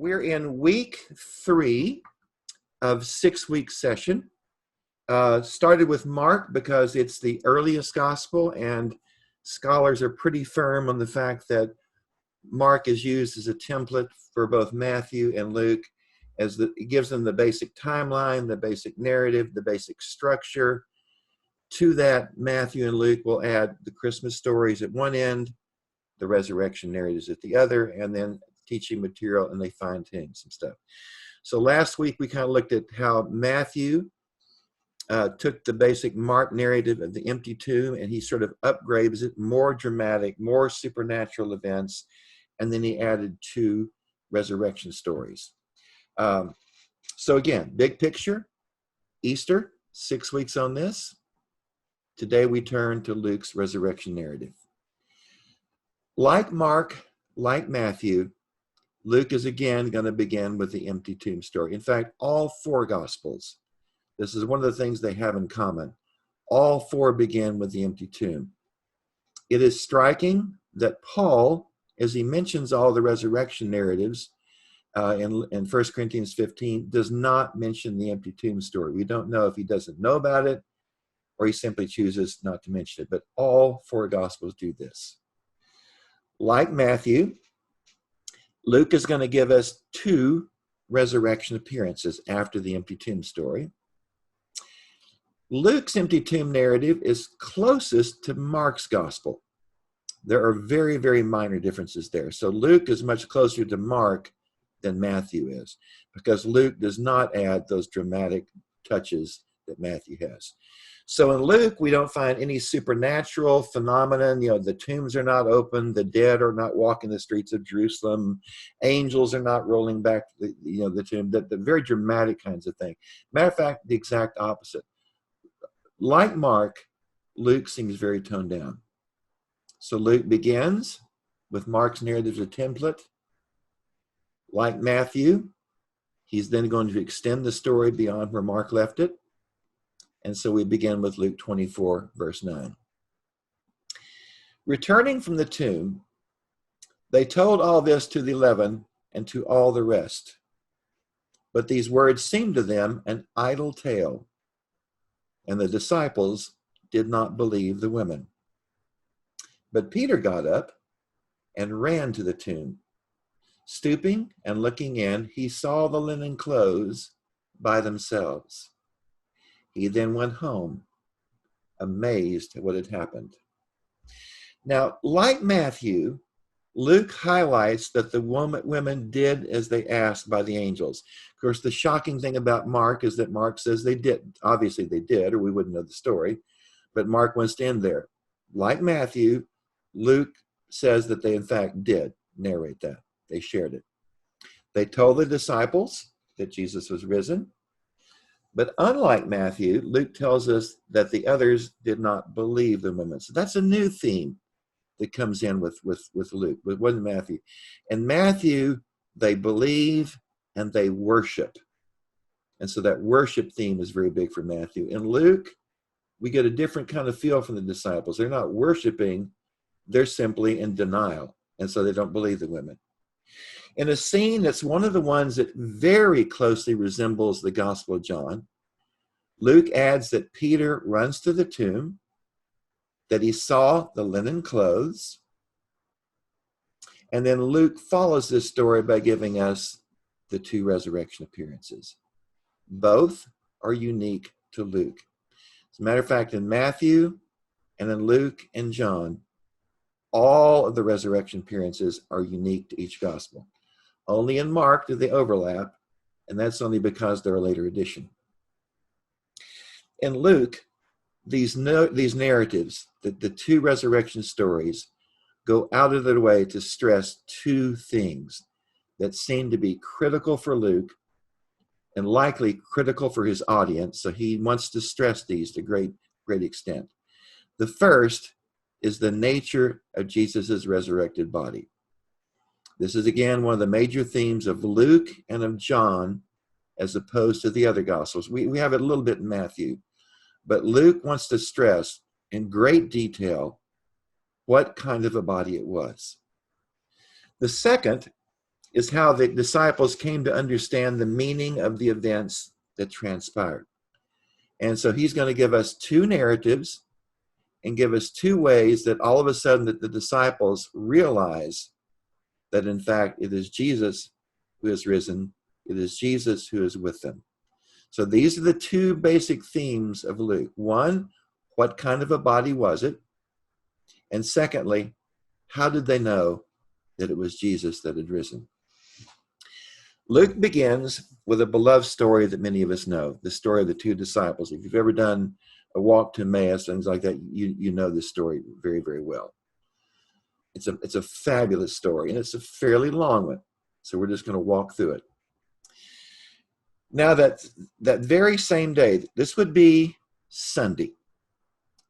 We're in week 3 of 6-week session. Started with Mark because it's the earliest gospel, and scholars are pretty firm on the fact that Mark is used as a template for both Matthew and Luke, it gives them the basic timeline, the basic narrative, the basic structure. To that, Matthew and Luke will add the Christmas stories at one end, the resurrection narratives at the other, and then teaching material, and they fine-tune some stuff. So last week we kind of looked at how Matthew took the basic Mark narrative of the empty tomb, and he sort of upgrades it, more dramatic, more supernatural events, and then he added 2 resurrection stories. So again, big picture, Easter, 6 weeks on this. Today we turn to Luke's resurrection narrative. Like Mark, like Matthew, Luke is again going to begin with the empty tomb story. In fact, all 4 Gospels, this is one of the things they have in common. All 4 begin with the empty tomb. It is striking that Paul, as he mentions all the resurrection narratives in 1 Corinthians 15, does not mention the empty tomb story. We don't know if he doesn't know about it or he simply chooses not to mention it. But all 4 Gospels do this. Like Matthew, Luke is going to give us 2 resurrection appearances after the empty tomb story. Luke's empty tomb narrative is closest to Mark's gospel. There are very, very minor differences there. So Luke is much closer to Mark than Matthew is, because Luke does not add those dramatic touches that Matthew has. So in Luke, we don't find any supernatural phenomenon. The tombs are not open. The dead are not walking the streets of Jerusalem. Angels are not rolling back the tomb. The very dramatic kinds of things. Matter of fact, the exact opposite. Like Mark, Luke seems very toned down. So Luke begins with Mark's narrative as a template. Like Matthew, he's then going to extend the story beyond where Mark left it. And so we begin with Luke 24, verse 9. Returning from the tomb, they told all this to the 11 and to all the rest. But these words seemed to them an idle tale, and the disciples did not believe the women. But Peter got up and ran to the tomb. Stooping and looking in, he saw the linen clothes by themselves. He then went home, amazed at what had happened. Now, like Matthew, Luke highlights that the women did as they asked by the angels. Of course, the shocking thing about Mark is that Mark says they did. Obviously, they did, or we wouldn't know the story. But Mark wants to end there. Like Matthew, Luke says that they, in fact, did narrate that. They shared it. They told the disciples that Jesus was risen. But unlike Matthew, Luke tells us that the others did not believe the women. So that's a new theme that comes in with Luke, but it wasn't Matthew. In Matthew, they believe and they worship. And so that worship theme is very big for Matthew. In Luke, we get a different kind of feel from the disciples. They're not worshiping, they're simply in denial. And so they don't believe the women. In a scene that's one of the ones that very closely resembles the Gospel of John, Luke adds that Peter runs to the tomb, that he saw the linen clothes, and then Luke follows this story by giving us the 2 resurrection appearances. Both are unique to Luke. As a matter of fact, in Matthew and in Luke and John, all of the resurrection appearances are unique to each gospel. Only in Mark do they overlap, and that's only because they're a later addition. In Luke, these narratives, the 2 resurrection stories, go out of their way to stress 2 things that seem to be critical for Luke and likely critical for his audience. So he wants to stress these to great extent. The first is the nature of Jesus' resurrected body. This is, again, one of the major themes of Luke and of John as opposed to the other Gospels. We have it a little bit in Matthew, but Luke wants to stress in great detail what kind of a body it was. The second is how the disciples came to understand the meaning of the events that transpired. And so he's going to give us two narratives and give us two ways that all of a sudden that the disciples realize that in fact it is Jesus who has risen. It is Jesus who is with them. So these are the two basic themes of Luke. One, what kind of a body was it? And secondly, how did they know that it was Jesus that had risen? Luke begins with a beloved story that many of us know, the story of the two disciples. If you've ever done a walk to Emmaus, things like that, you know this story very, very well. It's a fabulous story, and it's a fairly long one. So we're just going to walk through it. Now that very same day, this would be Sunday.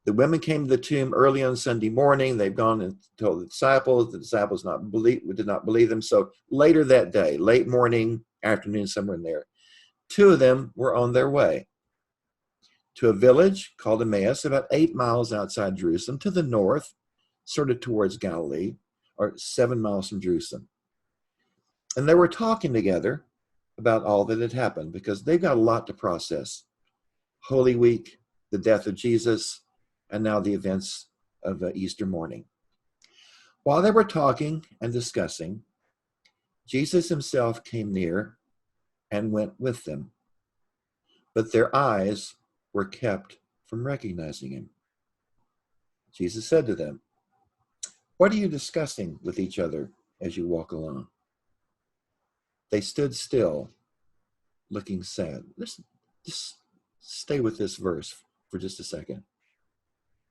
The women came to the tomb early on Sunday morning. They've gone and told the disciples. The disciples did not believe them. So later that day, late morning, afternoon, somewhere in there, two of them were on their way to a village called Emmaus, about 8 miles outside Jerusalem, to the north, sort of towards Galilee, or 7 miles from Jerusalem. And they were talking together about all that had happened, because they've got a lot to process. Holy Week, the death of Jesus, and now the events of Easter morning. While they were talking and discussing, Jesus himself came near and went with them, but their eyes were kept from recognizing him. Jesus said to them, "What are you discussing with each other as you walk along?" They stood still, looking sad. Listen, just stay with this verse for just a second.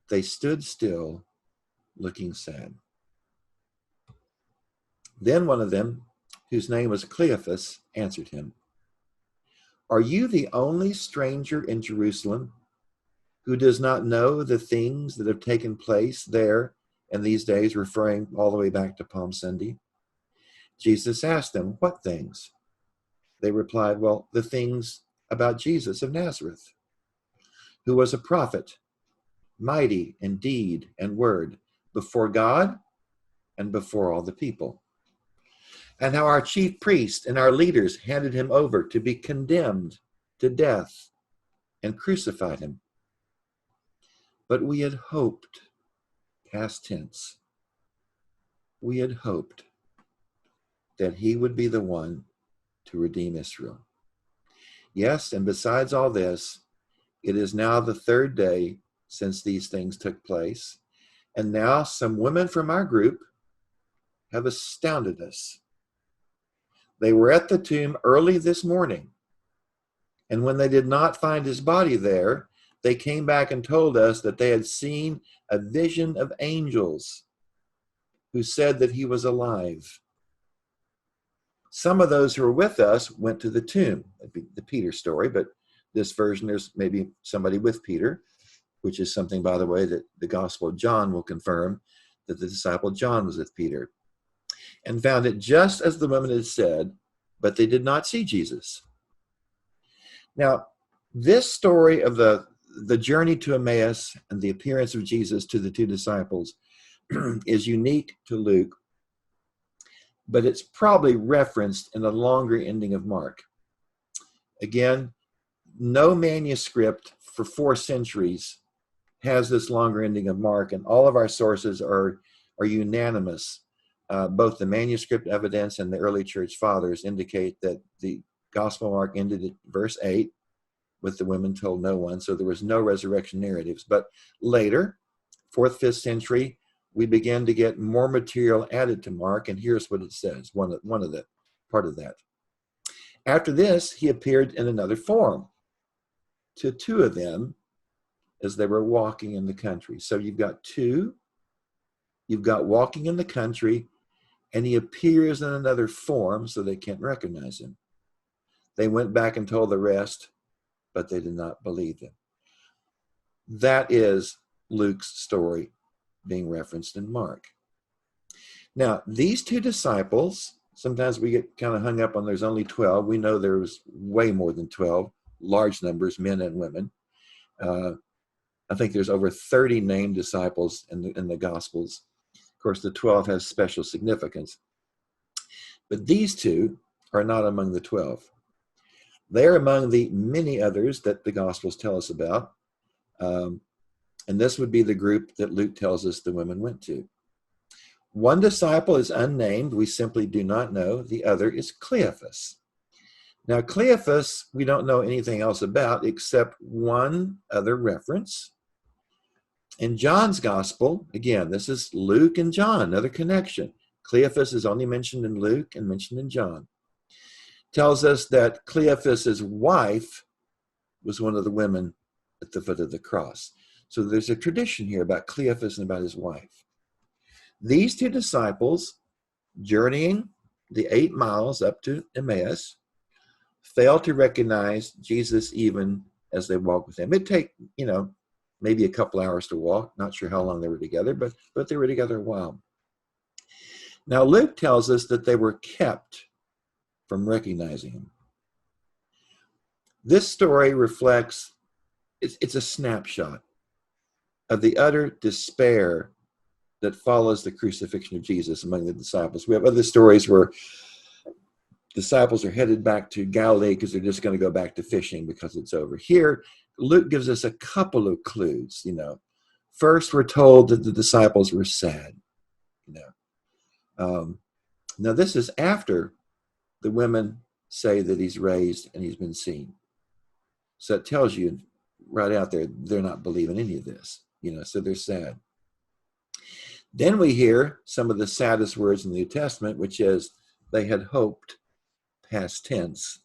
They stood still, looking sad. Then one of them, whose name was Cleophas, answered him, "Are you the only stranger in Jerusalem who does not know the things that have taken place there in these days," referring all the way back to Palm Sunday? Jesus asked them, "What things?" They replied, "Well, the things about Jesus of Nazareth, who was a prophet, mighty in deed and word, before God and before all the people. And how our chief priests and our leaders handed him over to be condemned to death and crucified him. But we had hoped," past tense, "we had hoped that he would be the one to redeem Israel. Yes, and besides all this, it is now the third day since these things took place, and now some women from our group have astounded us. They were at the tomb early this morning, and when they did not find his body there, they came back and told us that they had seen a vision of angels who said that he was alive. Some of those who were with us went to the tomb." That'd be the Peter story, but this version, there's maybe somebody with Peter, which is something, by the way, that the Gospel of John will confirm, that the disciple John was with Peter, "and found it just as the women had said, but they did not see Jesus." Now, this story of the journey to Emmaus and the appearance of Jesus to the two disciples is unique to Luke, but it's probably referenced in the longer ending of Mark. Again, no manuscript for 4 centuries has this longer ending of Mark, and all of our sources are unanimous. Both the manuscript evidence and the early church fathers indicate that the Gospel of Mark ended at verse 8, with the women told no one, so there was no resurrection narratives. But later, 4th, 5th century, we began to get more material added to Mark, and here's what it says, one of the part of that. "After this, he appeared in another form to 2 of them as they were walking in the country." So you've got 2, you've got walking in the country, and he appears in another form so they can't recognize him. They went back and told the rest, but they did not believe him. That is Luke's story being referenced in Mark. Now, these 2 disciples, sometimes we get kind of hung up on there's only 12. We know there was way more than 12, large numbers, men and women. I think there's over 30 named disciples in the Gospels. Of course, the 12 has special significance. But these two are not among the 12. They are among the many others that the Gospels tell us about. And this would be the group that Luke tells us the women went to. One disciple is unnamed. We simply do not know. The other is Cleophas. Now, Cleophas, we don't know anything else about except one other reference. In John's Gospel, again, this is Luke and John, another connection. Cleophas is only mentioned in Luke and mentioned in John. Tells us that Cleophas's wife was one of the women at the foot of the cross. So there's a tradition here about Cleophas and about his wife. These two disciples, journeying the 8 miles up to Emmaus, failed to recognize Jesus even as they walked with him. It'd take, maybe a couple hours to walk. Not sure how long they were together, but they were together a while. Now, Luke tells us that they were kept from recognizing him. This story reflects, it's a snapshot of the utter despair that follows the crucifixion of Jesus among the disciples. We have other stories where disciples are headed back to Galilee because they're just going to go back to fishing because it's over. Here, Luke gives us a couple of clues. First, we're told that the disciples were sad. Now, this is after the women say that he's raised and he's been seen. So it tells you right out there, they're not believing any of this, so they're sad. Then we hear some of the saddest words in the New Testament, which is they had hoped, past tense,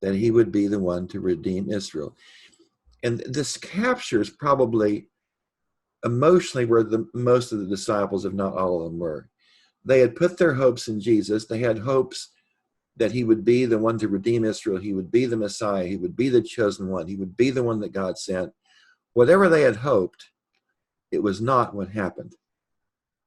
that he would be the one to redeem Israel. And this captures probably emotionally where most of the disciples, if not all of them, were. They had put their hopes in Jesus. They had hopes that he would be the one to redeem Israel. He would be the Messiah. He would be the chosen one. He would be the one that God sent. Whatever they had hoped, it was not what happened.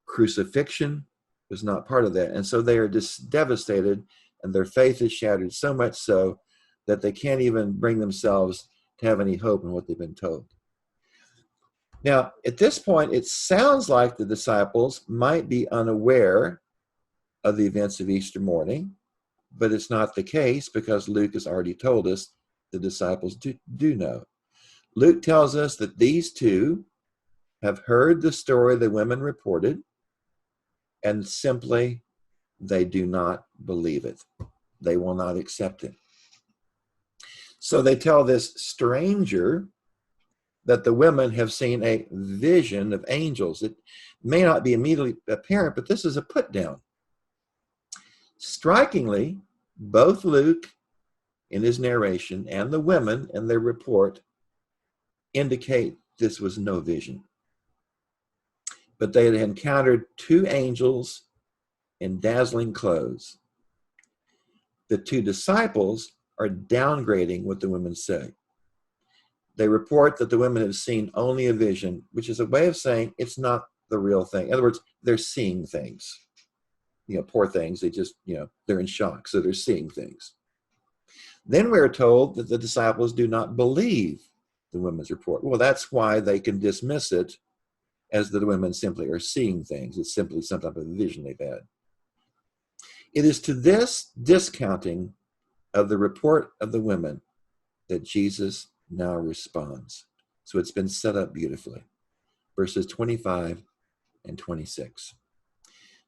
Crucifixion was not part of that. And so they are just devastated, and their faith is shattered, so much so that they can't even bring themselves to have any hope in what they've been told. Now, at this point, it sounds like the disciples might be unaware of the events of Easter morning, but it's not the case because Luke has already told us the disciples do know. Luke tells us that these two have heard the story the women reported, and simply they do not believe it. They will not accept it. So they tell this stranger that the women have seen a vision of angels. It may not be immediately apparent, but this is a put down. Strikingly, both Luke in his narration and the women in their report indicate this was no vision. But they had encountered 2 angels in dazzling clothes. The 2 disciples are downgrading what the women say. They report that the women have seen only a vision, which is a way of saying it's not the real thing. In other words, they're seeing things. Poor things. They just, they're in shock. So they're seeing things. Then we're told that the disciples do not believe the women's report. Well, that's why they can dismiss it as the women simply are seeing things. It's simply some type of vision they've had. It is to this discounting of the report of the women that Jesus now responds. So it's been set up beautifully. Verses 25 and 26.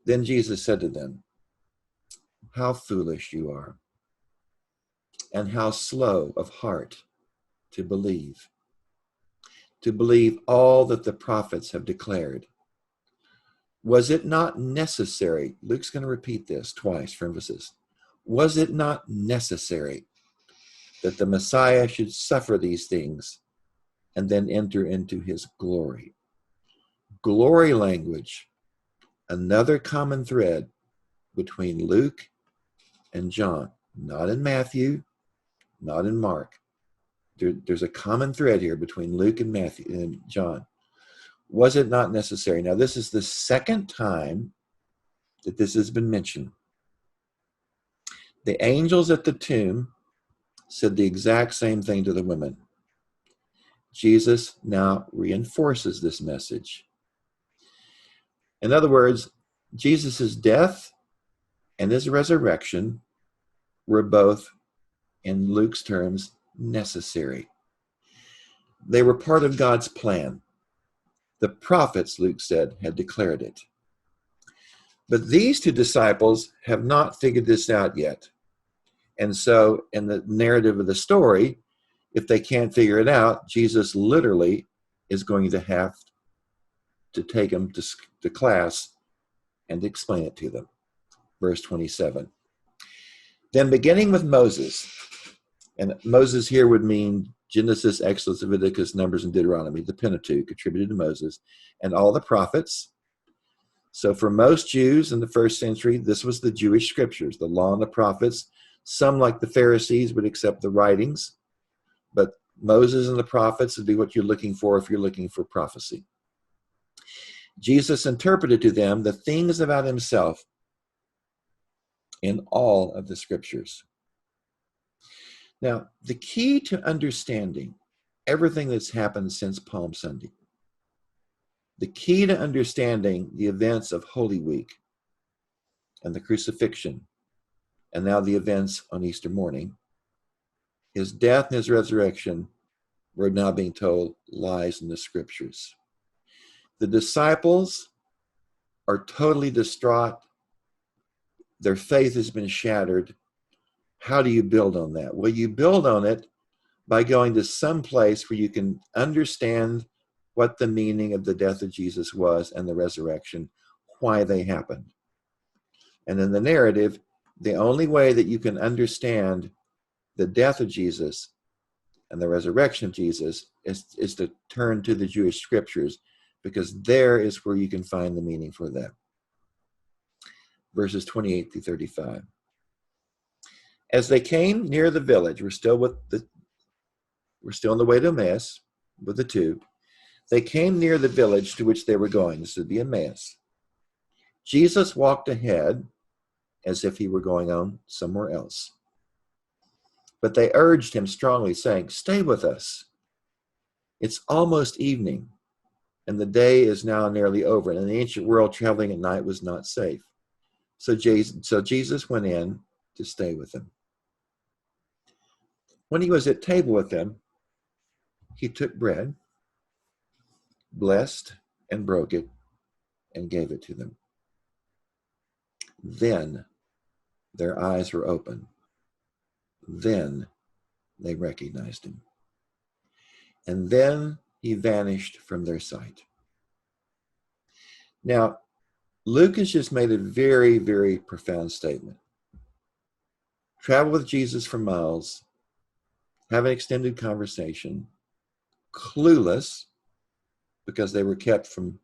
Then Jesus said to them, "How foolish you are, and how slow of heart to believe all that the prophets have declared. Was it not necessary," Luke's going to repeat this twice for emphasis, "was it not necessary that the Messiah should suffer these things and then enter into his glory?" Glory language, another common thread between Luke and John. Not in Matthew, not in Mark. There's a common thread here between Luke and Matthew and John. Was it not necessary? Now, this is the second time that this has been mentioned. The angels at the tomb said the exact same thing to the women. Jesus now reinforces this message. In other words, Jesus' death and his resurrection were both, in Luke's terms, necessary. They were part of God's plan. The prophets, Luke said, had declared it. But these two disciples have not figured this out yet. And so in the narrative of the story, if they can't figure it out, Jesus literally is going to have to take them to class and explain it to them. Verse 27. Then beginning with Moses, and Moses here would mean Genesis, Exodus, Leviticus, Numbers, and Deuteronomy, the Pentateuch attributed to Moses, and all the prophets. So for most Jews in the first century, this was the Jewish scriptures, the law and the prophets. Some, like the Pharisees, would accept the writings, but Moses and the prophets would be what you're looking for if you're looking for prophecy. Jesus interpreted to them the things about himself in all of the scriptures. Now, the key to understanding everything that's happened since Palm Sunday, the key to understanding the events of Holy Week and the crucifixion, and now the events on Easter morning, his death and his resurrection, we're now being told, lies in the scriptures. The disciples are totally distraught. Their faith has been shattered. How do you build on that? Well, you build on it by going to some place where you can understand what the meaning of the death of Jesus was and the resurrection, why they happened. And in the narrative, the only way that you can understand the death of Jesus and the resurrection of Jesus is to turn to the Jewish scriptures, because there is where you can find the meaning for that. Verses 28 through 35. As they came near the village, we're still on the way to Emmaus with the two. They came near the village to which they were going. This would be Emmaus. Jesus walked ahead as if he were going on somewhere else. But they urged him strongly, saying, "Stay with us. It's almost evening, and the day is now nearly over. And in the ancient world, traveling at night was not safe." So Jesus went in to stay with them. When he was at table with them, he took bread, blessed and broke it, and gave it to them. Then their eyes were open. Then they recognized him. And then he vanished from their sight. Now, Luke has just made a very, very profound statement. Travel with Jesus for miles, have an extended conversation, clueless, because they were kept from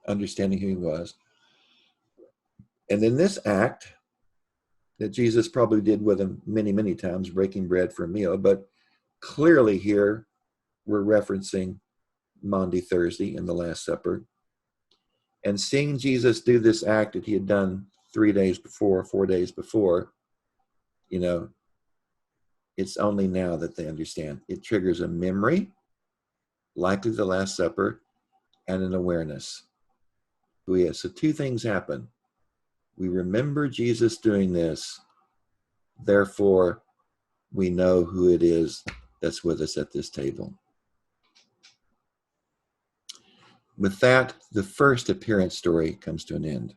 understanding who he was. And in this act that Jesus probably did with them many, many times, breaking bread for a meal, but clearly here we're referencing Maundy Thursday in the Last Supper. And seeing Jesus do this act that he had done 4 days before, it's only now that they understand. It triggers a memory, likely the Last Supper, and an awareness who he is. So two things happen. We remember Jesus doing this, therefore we know who it is that's with us at this table. With that, the first appearance story comes to an end.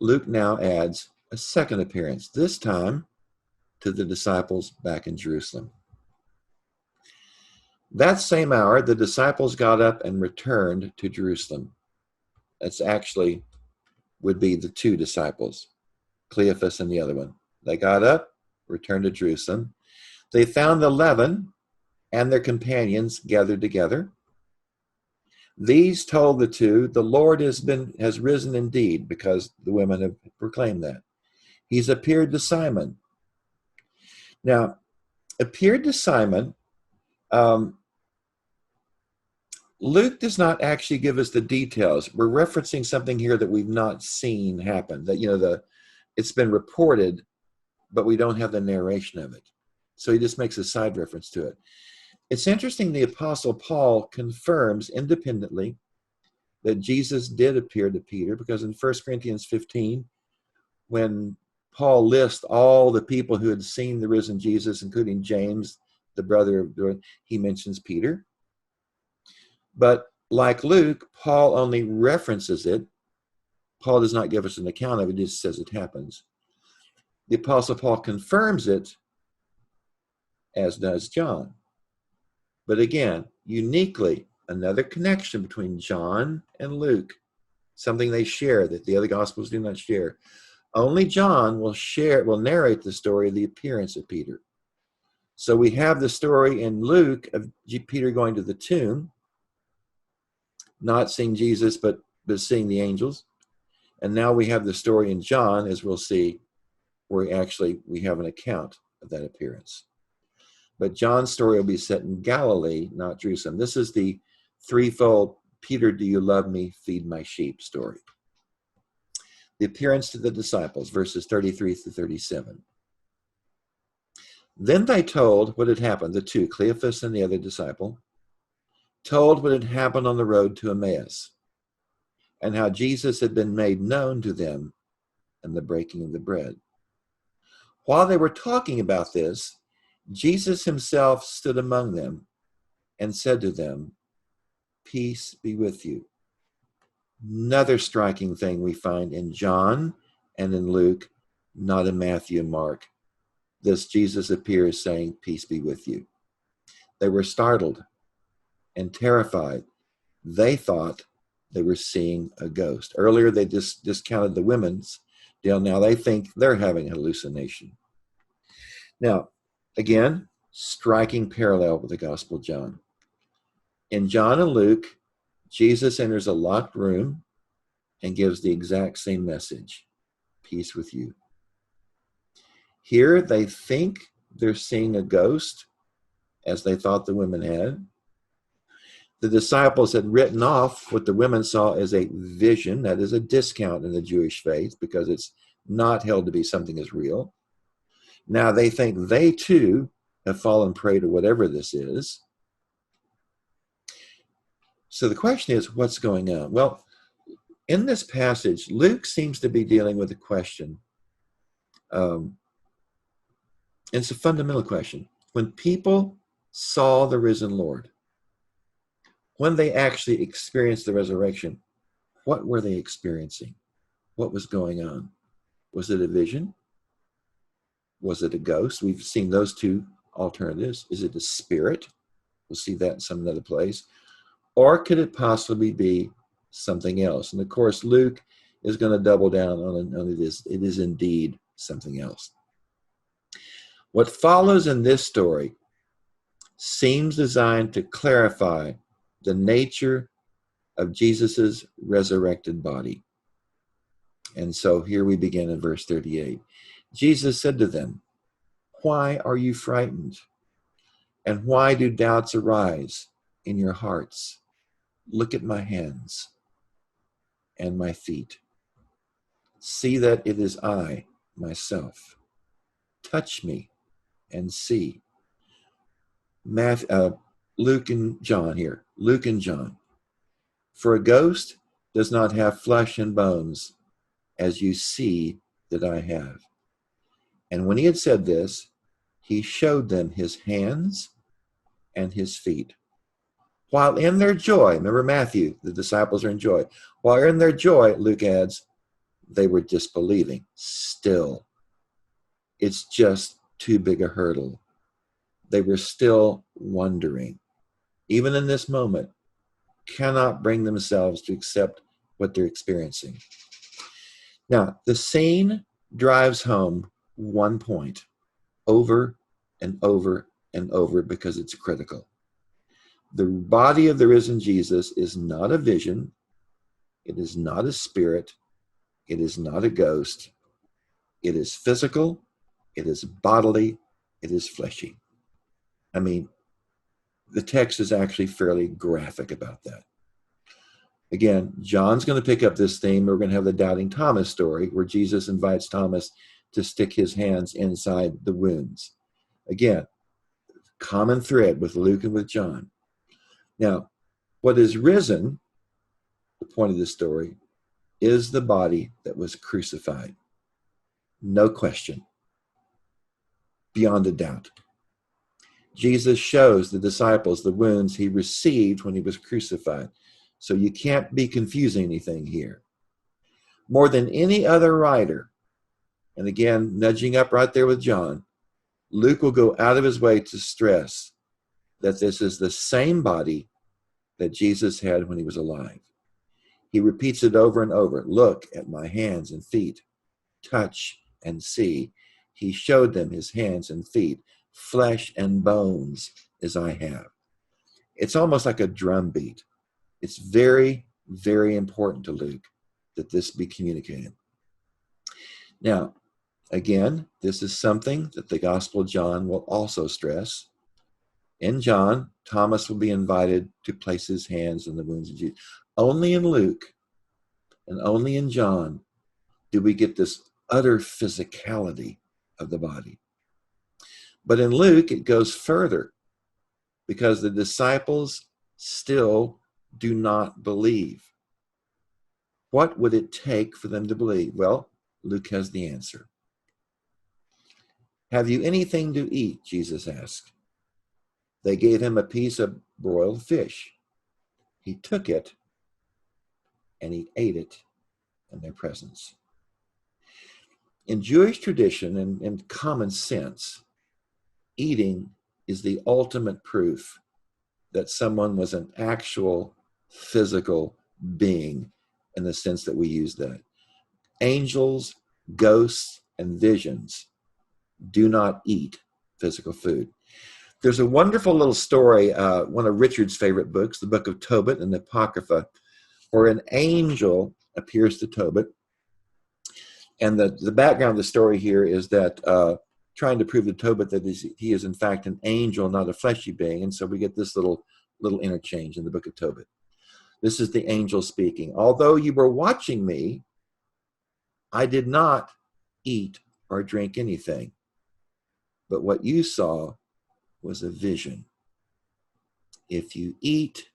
Luke now adds a second appearance, this time to the disciples back in Jerusalem. That same hour, the disciples got up and returned to Jerusalem. That's actually would be the two disciples, Cleophas and the other one. They got up, returned to Jerusalem. They found the 11 and their companions gathered together. These told the two, "The Lord has risen indeed," because the women have proclaimed that. "He's appeared to Simon." Now, appeared to Simon, Luke does not actually give us the details. We're referencing something here that we've not seen happen. That it's been reported, but we don't have the narration of it. So he just makes a side reference to it. It's interesting, the Apostle Paul confirms independently that Jesus did appear to Peter, because in 1 Corinthians 15, when Paul lists all the people who had seen the risen Jesus, including James, the brother of, he mentions Peter. But like Luke, Paul only references it. Paul does not give us an account of it, he just says it happens. The Apostle Paul confirms it, as does John. But again, uniquely, another connection between John and Luke, something they share that the other Gospels do not share. Only John will narrate the story of the appearance of Peter. So we have the story in Luke of Peter going to the tomb, not seeing Jesus, but seeing the angels. And now we have the story in John, as we'll see, where we have an account of that appearance. But John's story will be set in Galilee, not Jerusalem. This is the threefold, Peter, do you love me? Feed my sheep story. The appearance to the disciples, verses 33 through 37. Then they told what had happened, the two, Cleophas and the other disciple, told what had happened on the road to Emmaus, and how Jesus had been made known to them in the breaking of the bread. While they were talking about this, Jesus himself stood among them and said to them, "Peace be with you." Another striking thing we find in John and in Luke, not in Matthew and Mark. This Jesus appears saying, "Peace be with you." They were startled and terrified. They thought they were seeing a ghost. Earlier, they just discounted the women's deal. Now they think they're having a hallucination. Now, again, striking parallel with the Gospel of John. In John and Luke, Jesus enters a locked room and gives the exact same message, peace with you. Here, they think they're seeing a ghost, as they thought the women had. The disciples had written off what the women saw as a vision, that is a discount in the Jewish faith, because it's not held to be something as real. Now they think they too have fallen prey to whatever this is. So the question is, what's going on? Well, in this passage, Luke seems to be dealing with a question. It's a fundamental question. When people saw the risen Lord, when they actually experienced the resurrection, what were they experiencing? What was going on? Was it a vision? Was it a ghost? We've seen those two alternatives. Is it a spirit? We'll see that in some other place. Or could it possibly be something else? And of course, Luke is going to double down on it. It is indeed something else. What follows in this story seems designed to clarify the nature of Jesus's resurrected body. And so here we begin in verse 38. Jesus said to them, "Why are you frightened? And why do doubts arise in your hearts? Look at my hands and my feet. See that it is I, myself. Touch me and see." Luke and John here. Luke and John. "For a ghost does not have flesh and bones, as you see that I have." And when he had said this, he showed them his hands and his feet. While in their joy, remember Matthew, the disciples are in joy. While in their joy, Luke adds, they were disbelieving still. It's just too big a hurdle. They were still wondering. Even in this moment, cannot bring themselves to accept what they're experiencing. Now, the scene drives home one point over and over and over because it's critical. The body of the risen Jesus is not a vision. It is not a spirit. It is not a ghost. It is physical. It is bodily. It is fleshy. I mean, the text is actually fairly graphic about that. Again, John's going to pick up this theme. We're going to have the Doubting Thomas story where Jesus invites Thomas to stick his hands inside the wounds. Again, common thread with Luke and with John. Now, what is risen the point of this story, is the body that was crucified. No question. Beyond a doubt. Jesus shows the disciples the wounds he received when he was crucified. So you can't be confusing anything here. More than any other writer, and again, nudging up right there with John, Luke will go out of his way to stress that this is the same body that Jesus had when he was alive. He repeats it over and over. Look at my hands and feet. Touch and see. He showed them his hands and feet, flesh and bones as I have. It's almost like a drum beat. It's very, very important to Luke that this be communicated. Now, again, this is something that the Gospel of John will also stress. In John, Thomas will be invited to place his hands on the wounds of Jesus. Only in Luke and only in John do we get this utter physicality of the body. But in Luke, it goes further because the disciples still do not believe. What would it take for them to believe? Well, Luke has the answer. Have you anything to eat? Jesus asked. They gave him a piece of broiled fish. He took it and he ate it in their presence. In Jewish tradition and common sense, eating is the ultimate proof that someone was an actual physical being in the sense that we use that. Angels, ghosts, and visions do not eat physical food. There's a wonderful little story, one of Richard's favorite books, the Book of Tobit and the Apocrypha, where an angel appears to Tobit. And the background of the story here is that trying to prove to Tobit that he is in fact an angel, not a fleshy being. And so we get this little interchange in the Book of Tobit. This is the angel speaking. Although you were watching me, I did not eat or drink anything. But what you saw was a vision. If you eat,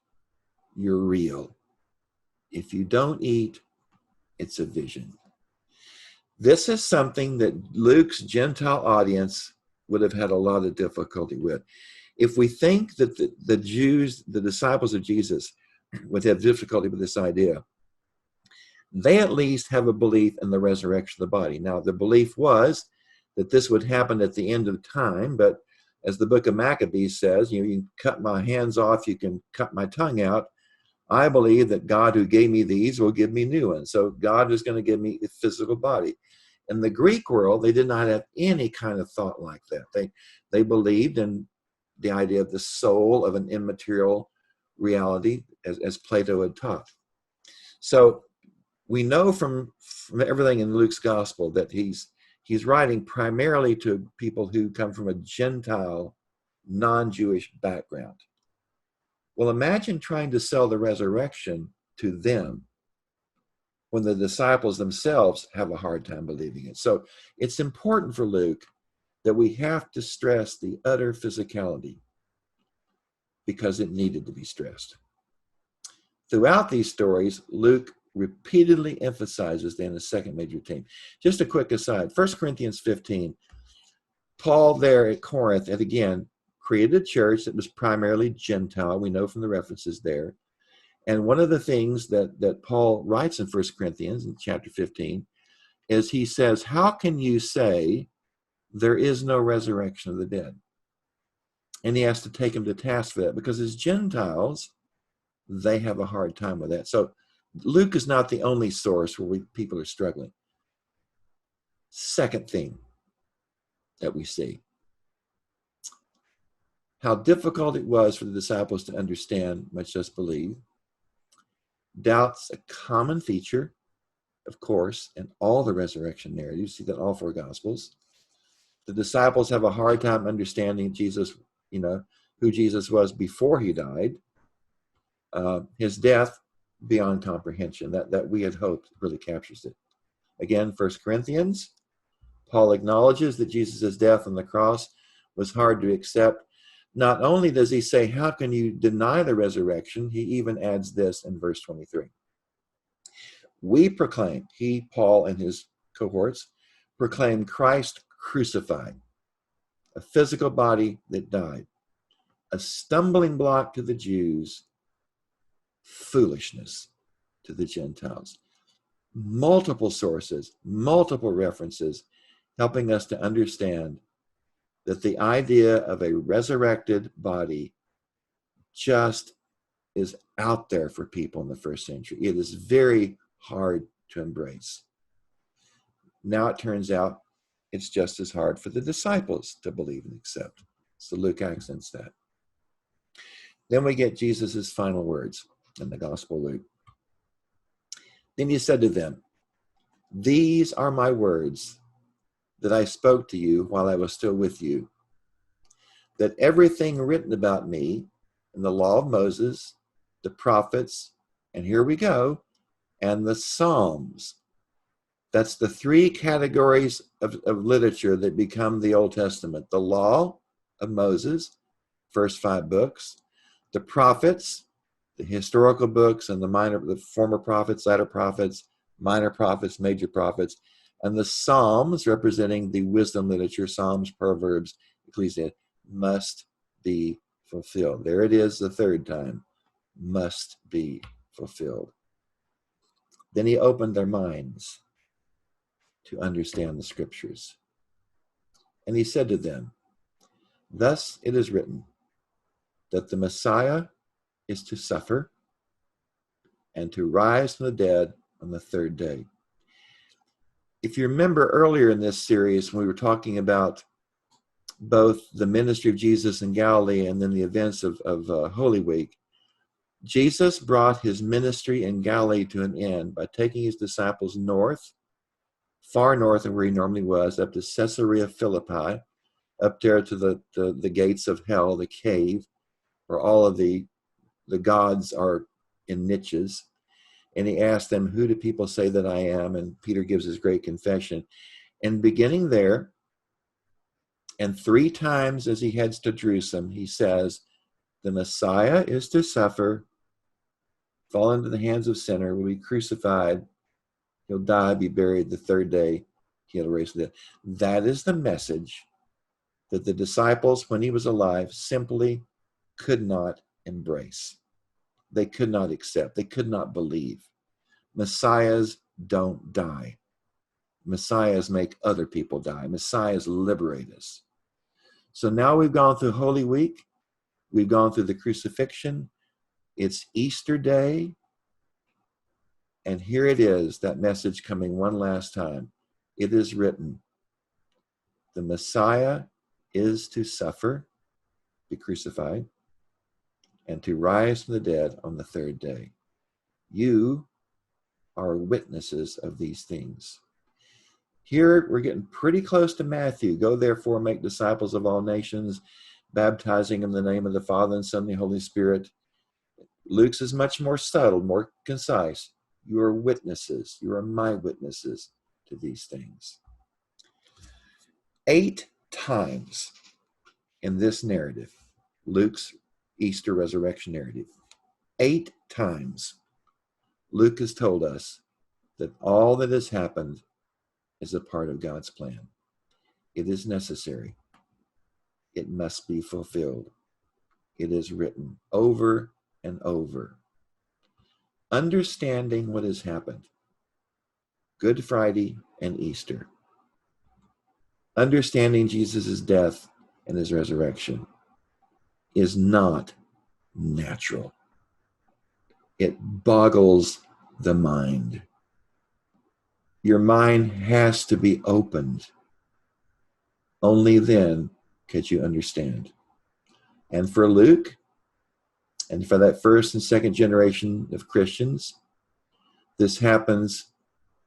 you're real. If you don't eat, it's a vision. This is something that Luke's Gentile audience would have had a lot of difficulty with. If we think that the Jews, the disciples of Jesus, would have difficulty with this idea, they at least have a belief in the resurrection of the body. Now, the belief was that this would happen at the end of time, but as the book of Maccabees says, you can cut my hands off, you can cut my tongue out. I believe that God who gave me these will give me new ones. So God is going to give me a physical body. In the Greek world, they did not have any kind of thought like that. They believed in the idea of the soul of an immaterial reality, as Plato had taught. So we know from everything in Luke's gospel that he's writing primarily to people who come from a Gentile, non-Jewish background. Well, imagine trying to sell the resurrection to them when the disciples themselves have a hard time believing it. So it's important for Luke that we have to stress the utter physicality because it needed to be stressed. Throughout these stories, Luke repeatedly emphasizes then a second major theme. Just a quick aside, 1 Corinthians 15, Paul there at Corinth, and again, created a church that was primarily Gentile. We know from the references there. And one of the things that Paul writes in 1 Corinthians in chapter 15 is he says, how can you say there is no resurrection of the dead? And he has to take him to task for that because as Gentiles, they have a hard time with that. So Luke is not the only source where people are struggling. Second theme that we see. How difficult it was for the disciples to understand, much less believe. Doubt's a common feature, of course, in all the resurrection narratives. You see that in all four Gospels. The disciples have a hard time understanding Jesus, who Jesus was before he died. His death, beyond comprehension. That we had hoped really captures it. Again, 1 Corinthians, Paul acknowledges that Jesus' death on the cross was hard to accept. Not only does he say, how can you deny the resurrection? He even adds this in verse 23. We proclaim, he, Paul, and his cohorts, proclaim Christ crucified, a physical body that died, a stumbling block to the Jews, foolishness to the Gentiles. Multiple sources, multiple references, helping us to understand that the idea of a resurrected body just is out there for people in the first century. It is very hard to embrace. Now it turns out it's just as hard for the disciples to believe and accept. So Luke accents that. Then we get Jesus' final words in the Gospel of Luke. Then he said to them, "These are my words that I spoke to you while I was still with you, that everything written about me in the law of Moses, the prophets, and here we go, and the Psalms." That's the three categories of literature that become the Old Testament. The law of Moses, first 5 books, the prophets, the historical books, and the former prophets, latter prophets, minor prophets, major prophets, and the Psalms, representing the wisdom literature, Psalms, Proverbs, Ecclesiastes, must be fulfilled. There it is the third time, must be fulfilled. Then he opened their minds to understand the scriptures. And he said to them, "Thus it is written, that the Messiah is to suffer and to rise from the dead on the third day." If you remember earlier in this series, when we were talking about both the ministry of Jesus in Galilee and then the events of Holy Week, Jesus brought his ministry in Galilee to an end by taking his disciples north, far north of where he normally was, up to Caesarea Philippi, up there to the gates of hell, the cave, where all of the gods are in niches. And he asked them, "Who do people say that I am?" And Peter gives his great confession. And beginning there, and 3 times as he heads to Jerusalem, he says, the Messiah is to suffer, fall into the hands of sinners, will be crucified, he'll die, be buried, the third day he'll raise from the dead. That is the message that the disciples, when he was alive, simply could not embrace. They could not accept. They could not believe. Messiahs don't die. Messiahs make other people die. Messiahs liberate us. So now we've gone through Holy Week. We've gone through the crucifixion. It's Easter Day. And here it is, that message coming one last time. It is written, the Messiah is to suffer, be crucified, and to rise from the dead on the third day. You are witnesses of these things. Here we're getting pretty close to Matthew. Go therefore, make disciples of all nations, baptizing in the name of the Father and Son and the Holy Spirit. Luke's is much more subtle, more concise. You are witnesses. You are my witnesses to these things. 8 times in this narrative, Luke's Easter resurrection narrative, 8 times, Luke has told us that all that has happened is a part of God's plan. It is necessary. It must be fulfilled. It is written over and over. Understanding what has happened, Good Friday and Easter, understanding Jesus' death and his resurrection is not natural. It boggles the mind. Your mind has to be opened. Only then could you understand. And for Luke, and for that first and second generation of Christians, this happens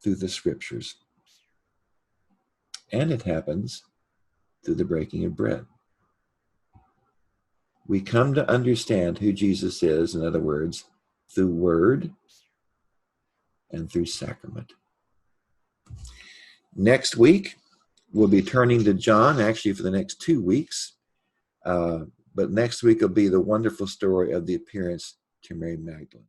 through the scriptures. And it happens through the breaking of bread. We come to understand who Jesus is, in other words, through word and through sacrament. Next week, we'll be turning to John, actually for the next 2 weeks. But next week will be the wonderful story of the appearance to Mary Magdalene.